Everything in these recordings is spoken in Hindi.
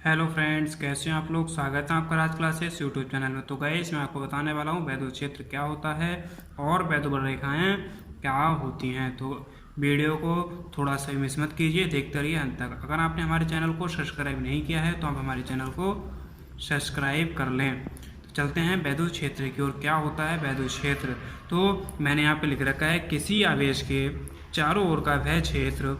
हेलो फ्रेंड्स, कैसे हैं आप लोग। स्वागत है आपका राज क्लासेस यूट्यूब चैनल में। तो गाइस मैं आपको बताने वाला हूँ वैद्युत क्षेत्र क्या होता है और वैद्युत रेखाएं क्या होती हैं। तो वीडियो को थोड़ा सा मिस मत कीजिए, देखते रहिए अंत तक। अगर आपने हमारे चैनल को सब्सक्राइब नहीं किया है तो आप हमारे चैनल को सब्सक्राइब कर लें। तो चलते हैं वैद्युत क्षेत्र की ओर। क्या होता है वैद्युत क्षेत्र? तो मैंने यहाँ पे लिख रखा है किसी आवेश के चारों ओर का वह क्षेत्र,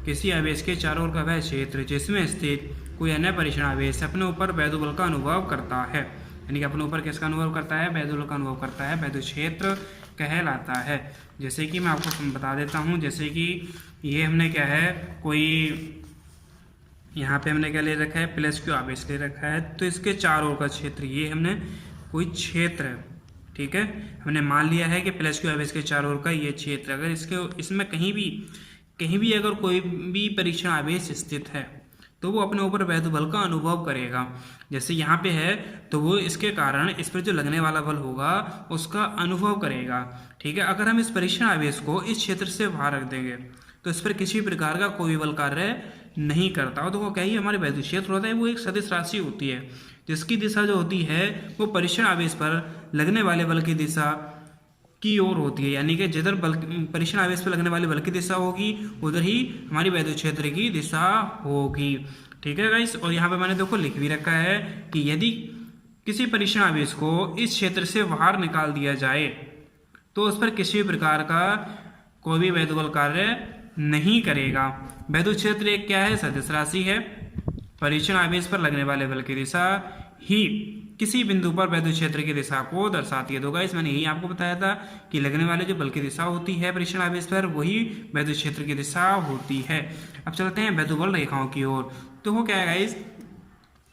किसी आवेश के चारों ओर का वह क्षेत्र जिसमें स्थित कोई अन्य परीक्षण आवेश अपने ऊपर वैद्युत बल का अनुभव करता है। यानी कि अपने ऊपर किसका अनुभव करता है? वैद्युत बल का अनुभव करता है, वैद्युत क्षेत्र कहलाता है। जैसे कि मैं आपको बता देता हूँ, जैसे कि ये हमने क्या है, कोई यहाँ पे हमने क्या ले रखा है, प्लस क्यू आवेश ले रखा है। तो इसके चारों ओर का क्षेत्र, ये हमने कोई क्षेत्र है, ठीक है। हमने मान लिया है कि प्लस क्यू आवेश के चारों ओर का ये क्षेत्र, अगर इसमें कहीं भी अगर कोई भी परीक्षण आवेश स्थित है तो वो अपने ऊपर वैद्युत बल का अनुभव करेगा। जैसे यहाँ पे है तो वो इसके कारण इस पर जो लगने वाला बल होगा उसका अनुभव करेगा, ठीक है। अगर हम इस परीक्षण आवेश को इस क्षेत्र से बाहर रख देंगे तो इस पर किसी प्रकार का कोई बल कार्य नहीं करता। और तो वो क्या ही हमारे वैद्युत क्षेत्र होता है, वो एक सदिश राशि होती है जिसकी दिशा जो होती है वो परीक्षण आवेश पर लगने वाले बल की दिशा की ओर होती है। यानी कि जिधर बल परीक्षण आवेश पर लगने वाले बल की दिशा होगी उधर ही हमारी वैद्युत क्षेत्र की दिशा होगी, ठीक है गाइस। और यहाँ पे मैंने देखो लिख भी रखा है कि यदि किसी परीक्षण आवेश को इस क्षेत्र से बाहर निकाल दिया जाए तो उस पर किसी भी प्रकार का कोई भी वैद्युत बल कार्य नहीं करेगा। वैद्युत क्षेत्र एक क्या है? सदिश राशि है। परीक्षण आवेश पर लगने वाले बल की दिशा ही किसी बिंदु पर वैद्युत क्षेत्र की दिशा को दर्शाती है। तो गाइस मैंने यही आपको बताया था कि लगने वाले जो बल की दिशा होती है परीक्षण आवेश पर, वही वैद्युत क्षेत्र की दिशा होती है। अब चलते हैं वैद्युत बल रेखाओं की ओर। तो वो क्या है गाइस?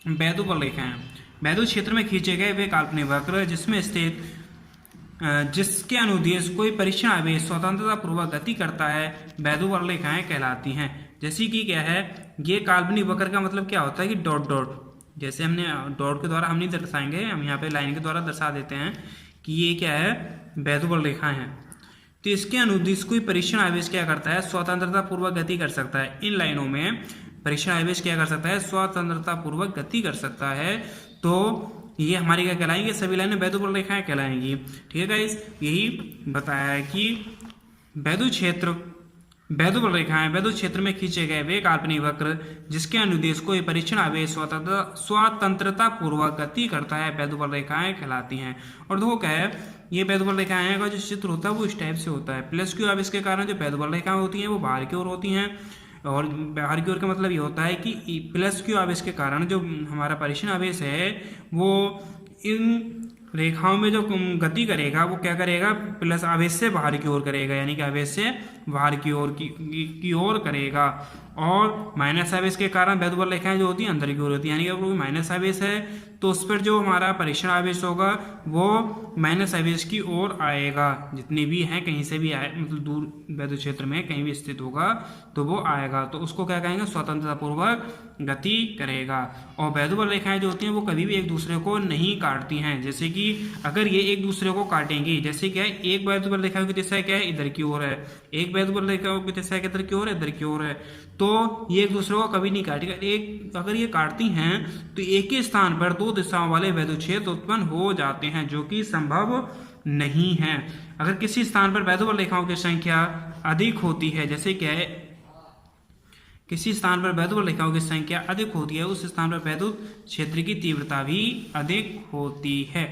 वैद्युत बल रेखाएं वैद्युत क्षेत्र में खींचे गए वे काल्पनिक वक्र जिसमें स्थित जिसके अनुदेश कोई परीक्षण आवेश स्वतंत्रता पूर्वक गति करता है, वैद्युत बल रेखाएं कहलाती हैं। जैसे कि क्या है, ये काल्पनिक वक्र का मतलब क्या होता है कि डॉट डॉट, जैसे हमने डॉट के द्वारा हम नहीं दर्शाएंगे, हम यहाँ पे लाइन के द्वारा दर्शा देते हैं कि ये क्या है, वैद्युत बल रेखाएं हैं। तो इसके अनुदिश कोई परीक्षण आवेश क्या करता है? स्वतंत्रता पूर्वक गति कर सकता है। इन लाइनों में परीक्षण आवेश क्या कर सकता है? स्वतंत्रता पूर्वक गति कर सकता है। तो ये हमारी क्या कहलाएंगे? सभी लाइनें वैद्युत बल रेखाएं कहलाएंगी, ठीक है गाइस। यही बताया है कि वैद्युत क्षेत्र वैद्युत बल रेखाएं वैद्युत क्षेत्र में खींचे गए वे काल्पनिक वक्र जिसके अनुदेश कोई परीक्षण आवेश स्वतंत्रता पूर्वक गति करता है, वैद्युत बल रेखाएं कहलाती हैं। और देखो क्या है, ये वैद्युत बल रेखाएं का जो चित्र होता है वो इस टाइप से होता है। प्लस क्यू आवेश के कारण जो वैद्युत बल रेखाएं होती हैं वो बाहर की ओर होती हैं, और बाहर की ओर का मतलब ये होता है कि प्लस क्यू आवेश के कारण जो हमारा परीक्षण आवेश है वो इन रेखाओं में जो गति करेगा वो क्या करेगा? प्लस आवेश से बाहर की ओर करेगा, यानी कि आवेश से बाहर की ओर करेगा। और माइनस आवेश के कारण वैद्युत बल रेखाएं जो होती हैं अंदर की ओर होती है। यानी कि अगर कोई माइनस आवेश है तो उस पर जो हमारा परीक्षण आवेश होगा वो माइनस आवेश की ओर आएगा। जितनी भी हैं कहीं से भी आए, मतलब दूर वैद्युत क्षेत्र में कहीं भी स्थित होगा तो वो आएगा, तो उसको क्या कहेंगे? स्वतंत्रता पूर्वक गति करेगा। और वैद्युत बल रेखाएं जो होती हैं वो कभी भी एक दूसरे को नहीं काटती हैं। जैसे कि अगर ये एक दूसरे को काटेंगी, जैसे क्या है, एक वैद्युत बल रेखा की दिशा क्या है? इधर की ओर है। एक वैद्युत बल रेखा की दिशा किधर की ओर है? इधर की ओर है। तो ये एक दूसरे को कभी नहीं काटेगा। एक अगर ये काटती हैं तो एक ही स्थान पर दो दिशाओं वाले वैद्युत क्षेत्र उत्पन्न हो जाते हैं, जो कि संभव नहीं है। अगर किसी स्थान पर वैद्युत बल रेखाओं की संख्या अधिक होती है, जैसे क्या है, किसी स्थान पर वैद्युत बल रेखाओं की संख्या अधिक होती है, उस स्थान पर वैद्युत क्षेत्र की तीव्रता भी अधिक होती है।